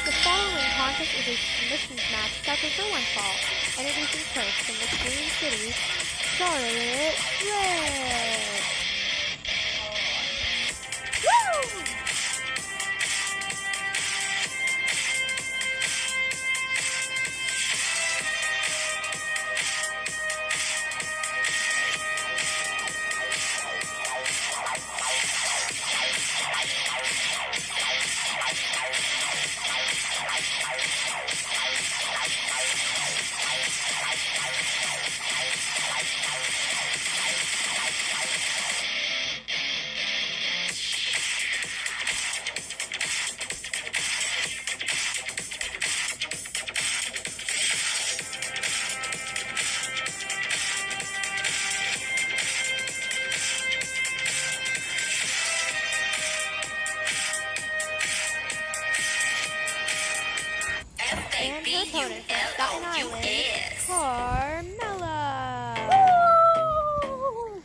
The following contest is a submissions match scheduled for one fall. Introducing first from the Green City, Charlotte Flair. Woo! And her opponent from Staten Island, Carmella. Woo!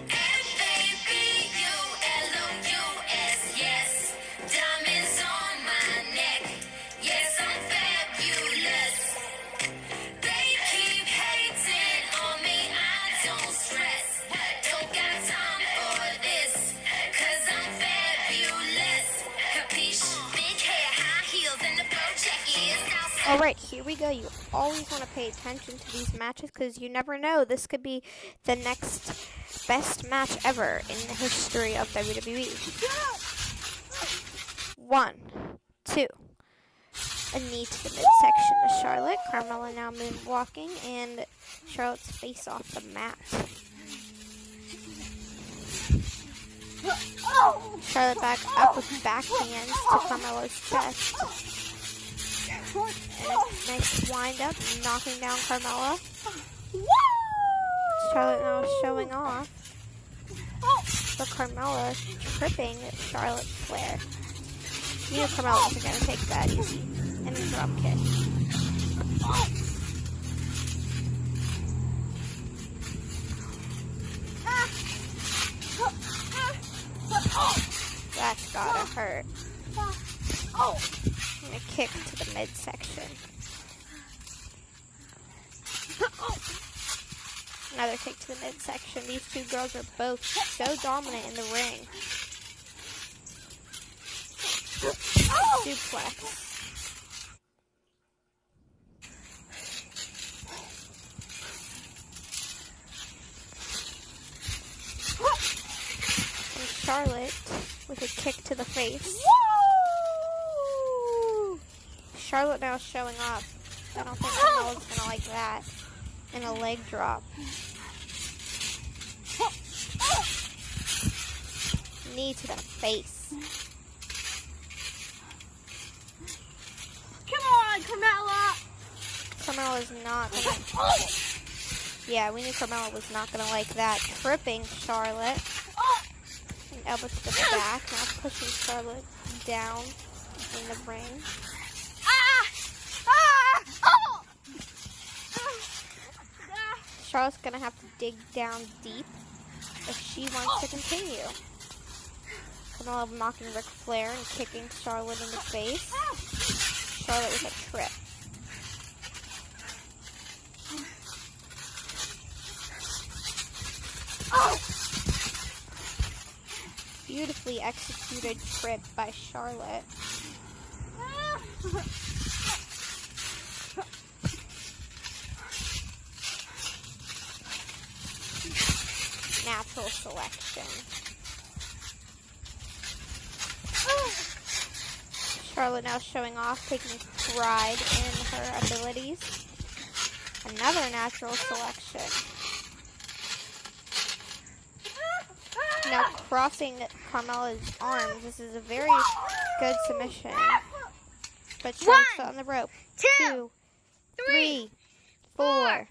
F-A-B-U-L-O-U-S, yes. Diamonds on my neck. Yes, I'm fabulous. They keep hating on me, I don't stress. Don't got time for this, 'cause I'm fabulous. Capiche? Big hair, high heels, and the flow check is outside. Alright, here we go. You always want to pay attention to these matches because you never know. This could be the next best match ever in the history of WWE. 1, 2. A knee to the midsection to Charlotte. Carmella now moonwalking, and Charlotte's face off the mat. Charlotte back up with backhands to Carmella's chest. And a nice wind up, knocking down Carmella. Charlotte now showing off. But Carmella tripping Charlotte Flair. You know Carmella isn't going to take that easy. And a drop kick. That's gotta hurt. And a kick to the midsection. Another kick to the midsection. These two girls are both so dominant in the ring. Suplex. And Charlotte with a kick to the face. Charlotte now showing off. I don't think Carmella's gonna like that. And a leg drop. Knee to the face. Come on, Carmella! Carmella's not gonna... Yeah, we knew Carmella was not gonna like that. Tripping Charlotte. An elbow to the back. Now pushing Charlotte down in the ring. Charlotte's gonna have to dig down deep if she wants to continue. Carmella knocking Ric Flair and kicking Charlotte in the face. Charlotte with a trip. Beautifully executed trip by Charlotte. Natural selection. Charlotte now showing off, taking pride in her abilities. Another natural selection. Now crossing Carmella's arms. This is a very good submission. But Charlotte's still on the rope. 2, 3, 4,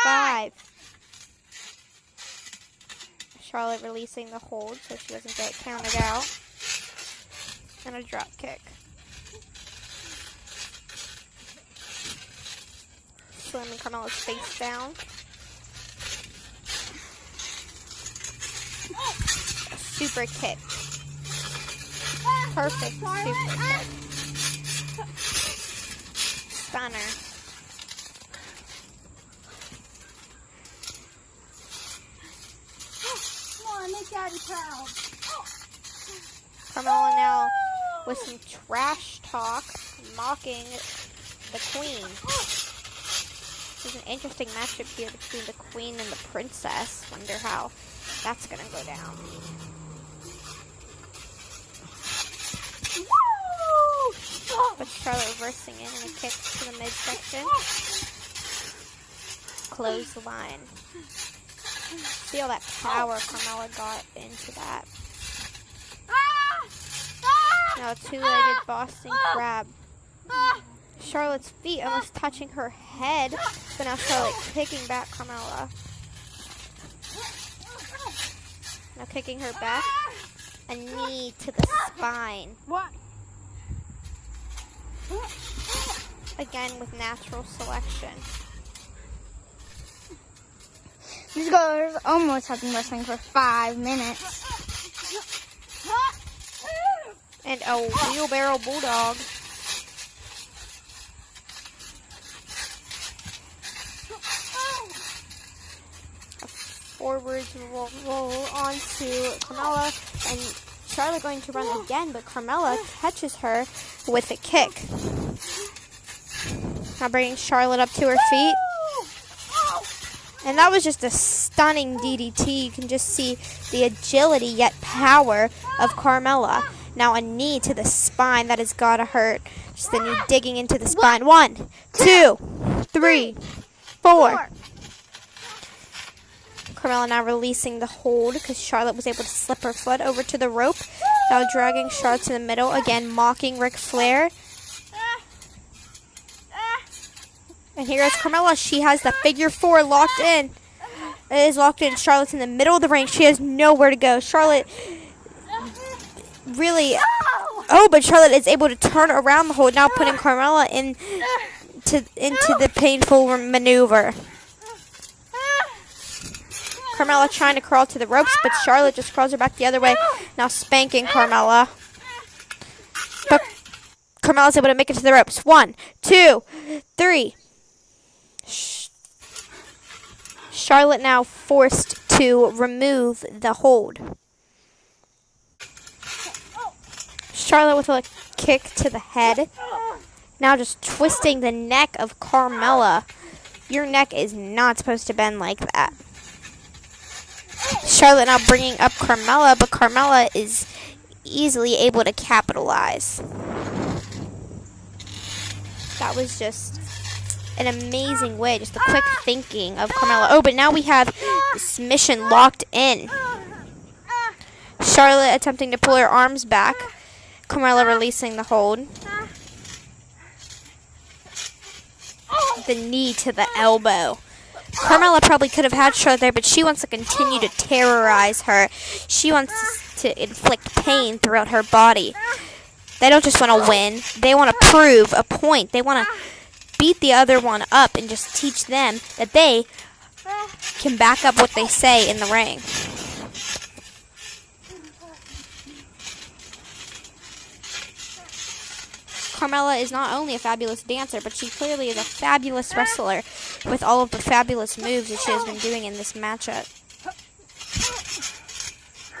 5. Charlotte releasing the hold so she doesn't get counted out. And a drop kick. Slamming Carmella's face down. super kick. Perfect super kick. Stunner. Come on, make Daddy proud. Carmella now with some trash talk, mocking the queen. There's an interesting matchup here between the queen and the princess. Wonder how that's gonna go down. But Charlotte reversing in and a kick to the midsection. Close the line. See all that power Carmella got into that. Now a two-legged Boston crab. Charlotte's feet almost touching her head, but now Charlotte kicking back Carmella. Now kicking her back. A knee to the spine. What? Again with natural selection. These girls almost have been wrestling for 5 minutes. And a wheelbarrow bulldog. Forwards roll onto Carmella, and Charlotte going to run again, but Carmella catches her with a kick. Now bringing Charlotte up to her feet. And that was just a stunning DDT. You can just see the agility yet power of Carmella. Now a knee to the spine. That has got to hurt. Just the knee digging into the spine. 1, 2, 3, 4. Carmella now releasing the hold because Charlotte was able to slip her foot over to the rope. Now dragging Charlotte to the middle. Again, mocking Ric Flair. And here is Carmella. She has the figure 4 locked in. It is locked in. Charlotte's in the middle of the ring. She has nowhere to go. Charlotte really... Oh, but Charlotte is able to turn around the hold. Now putting Carmella into the painful maneuver. Carmella trying to crawl to the ropes, but Charlotte just crawls her back the other way. Now spanking Carmella. But Carmella's able to make it to the ropes. 1, 2, 3. Charlotte now forced to remove the hold. Charlotte with a kick to the head. Now just twisting the neck of Carmella. Your neck is not supposed to bend like that. Charlotte now bringing up Carmella, but Carmella is easily able to capitalize. That was just an amazing way, just the quick thinking of Carmella. Oh, but now we have the submission locked in. Charlotte attempting to pull her arms back. Carmella releasing the hold. The knee to the elbow. Carmella probably could have had Charlotte there, but she wants to continue to terrorize her. She wants to inflict pain throughout her body. They don't just want to win. They want to prove a point. They want to beat the other one up and just teach them that they can back up what they say in the ring. Carmella is not only a fabulous dancer, but she clearly is a fabulous wrestler with all of the fabulous moves that she has been doing in this matchup.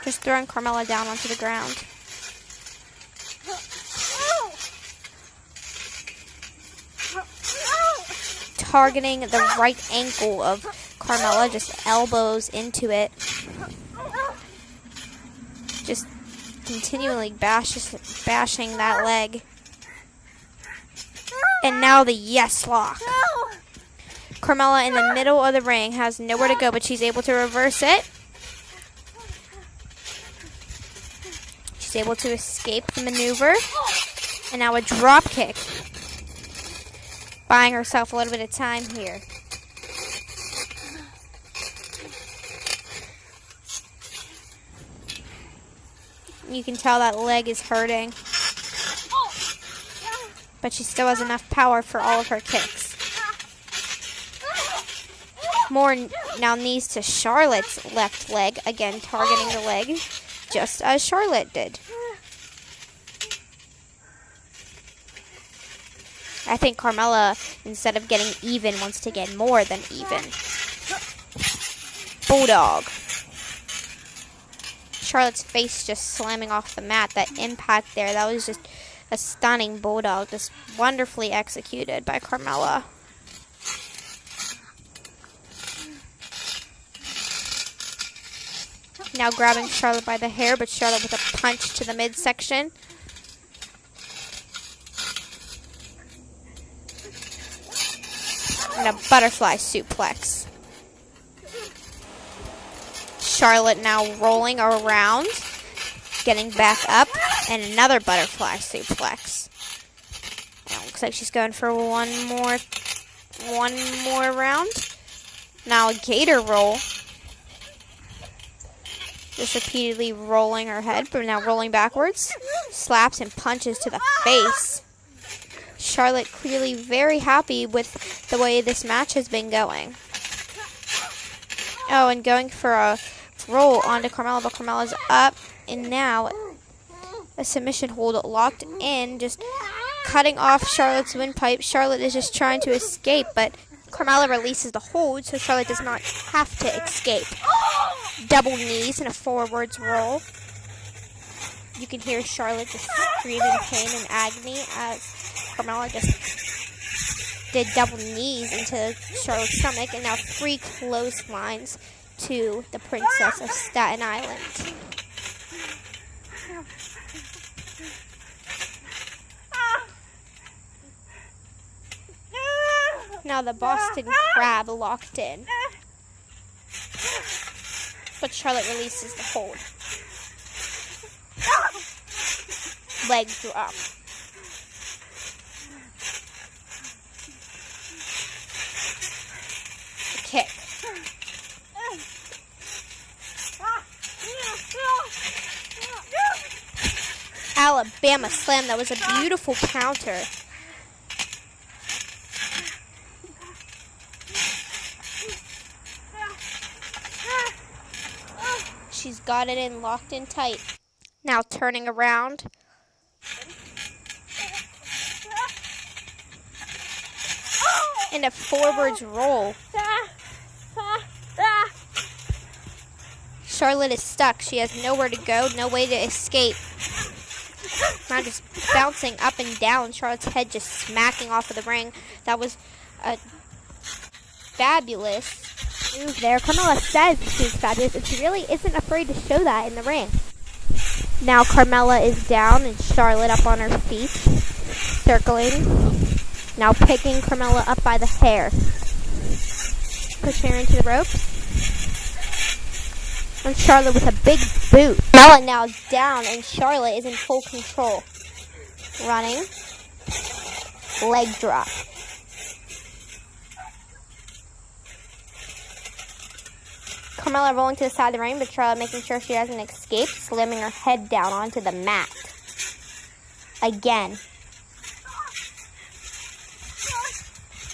Just throwing Carmella down onto the ground. Targeting the right ankle of Carmella, just elbows into it. Just continually bashing that leg. And now the yes lock. Carmella in the middle of the ring has nowhere to go, but she's able to reverse it. She's able to escape the maneuver. And now a drop kick. Buying herself a little bit of time here. You can tell that leg is hurting. But she still has enough power for all of her kicks. More now knees to Charlotte's left leg. Again, targeting the leg. just as Charlotte did. I think Carmella, instead of getting even, wants to get more than even. Bulldog. Charlotte's face just slamming off the mat. That impact there, that was just a stunning bulldog. Just wonderfully executed by Carmella. Now grabbing Charlotte by the hair, but Charlotte with a punch to the midsection. And a butterfly suplex. Charlotte now rolling around, getting back up, and another butterfly suplex. And it looks like she's going for one more round. Now a gator roll. Just repeatedly rolling her head, but now rolling backwards. Slaps and punches to the face. Charlotte clearly very happy with the way this match has been going. Oh, and going for a roll onto Carmella, but Carmella's up. And now a submission hold locked in, just cutting off Charlotte's windpipe. Charlotte is just trying to escape, but Carmella releases the hold, so Charlotte does not have to escape. Double knees and a forwards roll. You can hear Charlotte just screaming pain and agony as Carmella just did double knees into Charlotte's stomach, and now 3 clotheslines to the Princess of Staten Island. Now the Boston Crab locked in. But Charlotte releases the hold. Legs drop. A kick. Alabama slam. That was a beautiful counter. She's got it in, locked in tight. Now turning around. And a forwards roll. Charlotte is stuck. She has nowhere to go, no way to escape. Now just bouncing up and down. Charlotte's head just smacking off of the ring. That was a fabulous move there. Carmella says she's fabulous, and she really isn't afraid to show that in the ring. Now Carmella is down and Charlotte up on her feet, circling. Now picking Carmella up by the hair. Pushing her into the ropes. And Charlotte with a big boot. Carmella now down and Charlotte is in full control. Running. Leg drop. Carmella rolling to the side of the ring, but Charlotte making sure she doesn't escape, slamming her head down onto the mat. Again.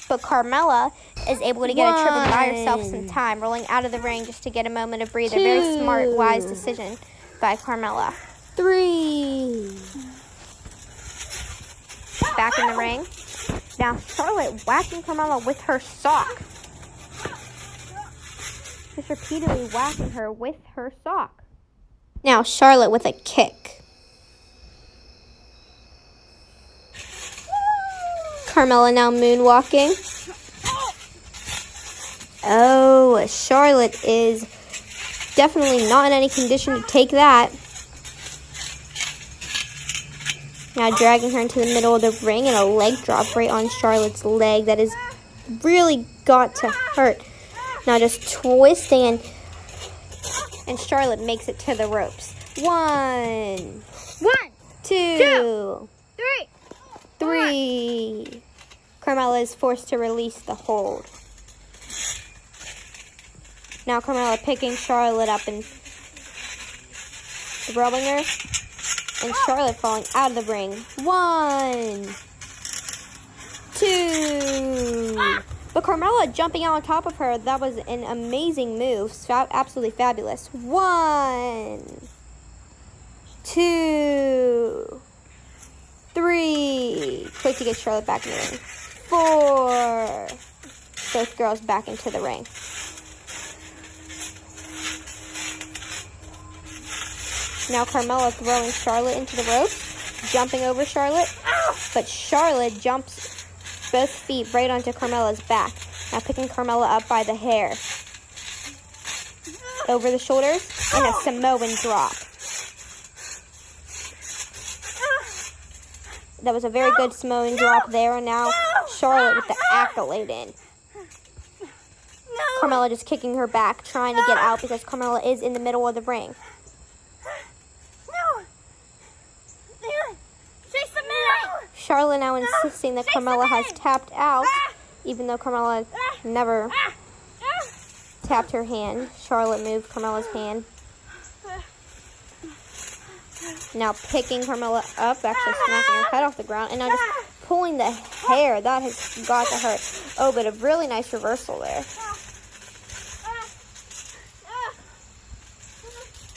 But Carmella is able to get a trip and buy herself some time, rolling out of the ring just to get a moment of breather. Very smart, wise decision by Carmella. 3. Back in the ring. Now Charlotte whacking Carmella with her sock. Just repeatedly whacking her with her sock. Now Charlotte with a kick. Carmella now moonwalking. Oh, Charlotte is definitely not in any condition to take that. Now dragging her into the middle of the ring and a leg drop right on Charlotte's leg. That has really got to hurt. Now just twisting and Charlotte makes it to the ropes. 1, 2, 3. Carmella is forced to release the hold. Now Carmella picking Charlotte up and throwing her. And Charlotte falling out of the ring. 1, 2. But Carmella jumping out on top of her, that was an amazing move. Absolutely fabulous. 1, 5 to get Charlotte back in the ring. 4. Both girls back into the ring. Now Carmella throwing Charlotte into the ropes, jumping over Charlotte, but Charlotte jumps both feet right onto Carmella's back. Now picking Carmella up by the hair. Over the shoulders, and a Samoan drop. That was a very good Samoan drop there, and now Charlotte with the accolade in. Carmella just kicking her back, trying to get out because Carmella is in the middle of the ring. Charlotte now insisting that Carmella has tapped out, even though Carmella never tapped her hand. Charlotte moved Carmella's hand. Now picking Carmella up, actually smacking her head off the ground, and now just pulling the hair. That has got to hurt. Oh, but a really nice reversal there.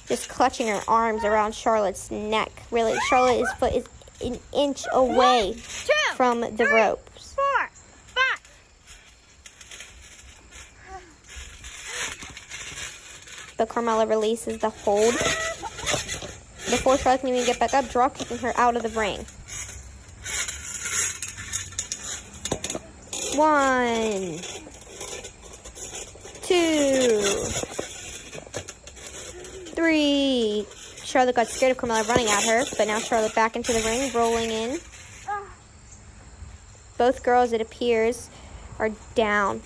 Just clutching her arms around Charlotte's neck. Really, Charlotte's foot is an inch away from the ropes. 4, 5. But Carmella releases the hold. Before Charlotte can even get back up, drop kicking her out of the ring. 1, 2, 3. Charlotte got scared of Carmella running at her, but now Charlotte back into the ring, rolling in. Both girls, it appears, are down.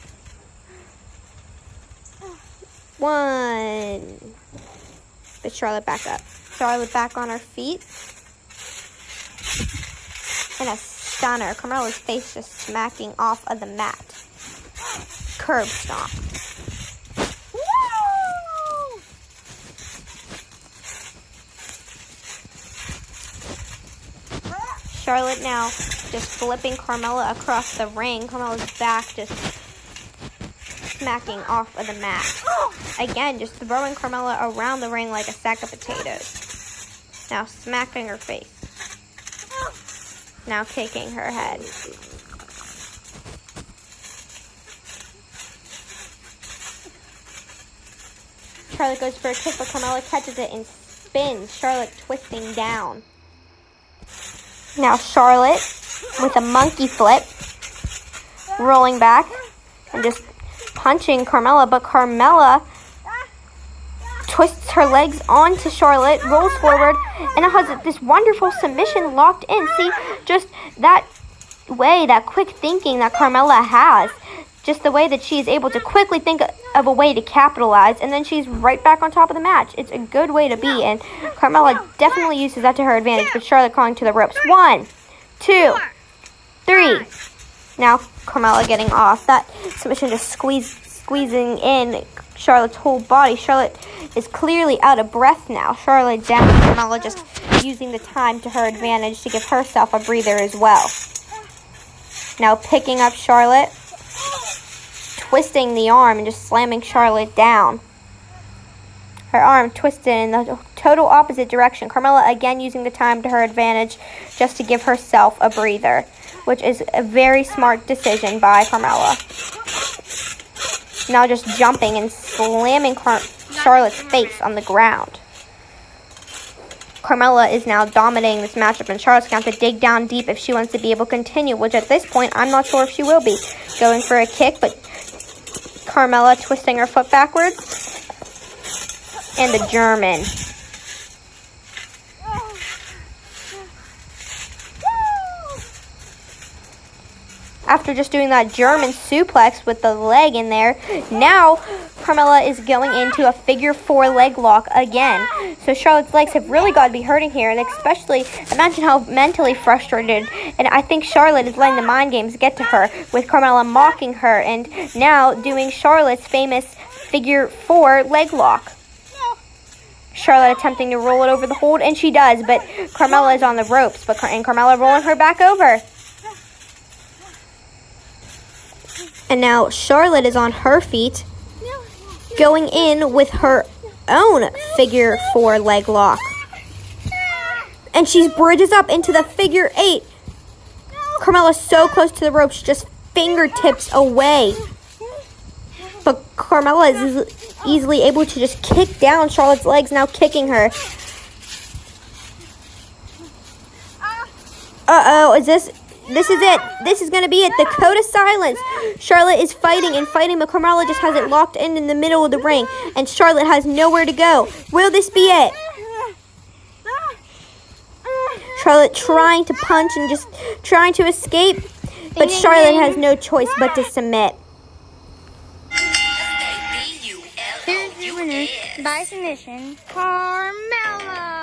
1. But Charlotte back up. Charlotte back on her feet. And a stunner. Carmella's face just smacking off of the mat. Curb stomp. Charlotte now just flipping Carmella across the ring. Carmella's back just smacking off of the mat. Again, just throwing Carmella around the ring like a sack of potatoes. Now smacking her face. Now kicking her head. Charlotte goes for a kick, but Carmella catches it and spins. Charlotte twisting down. Now Charlotte with a monkey flip, rolling back and just punching Carmella, but Carmella twists her legs onto Charlotte, rolls forward, and it has this wonderful submission locked in. See, just that way, that quick thinking that Carmella has, just the way that she is able to quickly think of a way to capitalize, and then she's right back on top of the match. It's a good way to be, and Carmella definitely uses that to her advantage, but Charlotte calling to the ropes. 1, 2, 3. Now Carmella getting off. That submission just squeezing in Charlotte's whole body. Charlotte is clearly out of breath now. Charlotte down, Carmella just using the time to her advantage to give herself a breather as well. Now picking up Charlotte, twisting the arm and just slamming Charlotte down. Her arm twisted in the total opposite direction. Carmella again using the time to her advantage just to give herself a breather, which is a very smart decision by Carmella. Now just jumping and slamming Charlotte's face on the ground. Carmella is now dominating this matchup, and Charlotte's going to have to dig down deep if she wants to be able to continue, which at this point, I'm not sure if she will be. Going for a kick, but Carmella twisting her foot backwards. And the German. After just doing that German suplex with the leg in there, now Carmella is going into a figure 4 leg lock again. So Charlotte's legs have really got to be hurting here, and especially imagine how mentally frustrated. And I think Charlotte is letting the mind games get to her with Carmella mocking her and now doing Charlotte's famous figure 4 leg lock. Charlotte attempting to roll it over the hold, and she does, but Carmella is on the ropes, and Carmella rolling her back over. And now Charlotte is on her feet, going in with her own figure 4 leg lock. And she bridges up into the figure 8. Carmella's so close to the ropes, just fingertips away. But Carmella is easily able to just kick down Charlotte's legs, now kicking her. Uh-oh, this is it. This is going to be it. The code of silence. Charlotte is fighting and fighting, but Carmella just has it locked in the middle of the ring, and Charlotte has nowhere to go. Will this be it? Charlotte trying to punch and just trying to escape, but Charlotte has no choice but to submit. Here's your winner by submission, Carmella.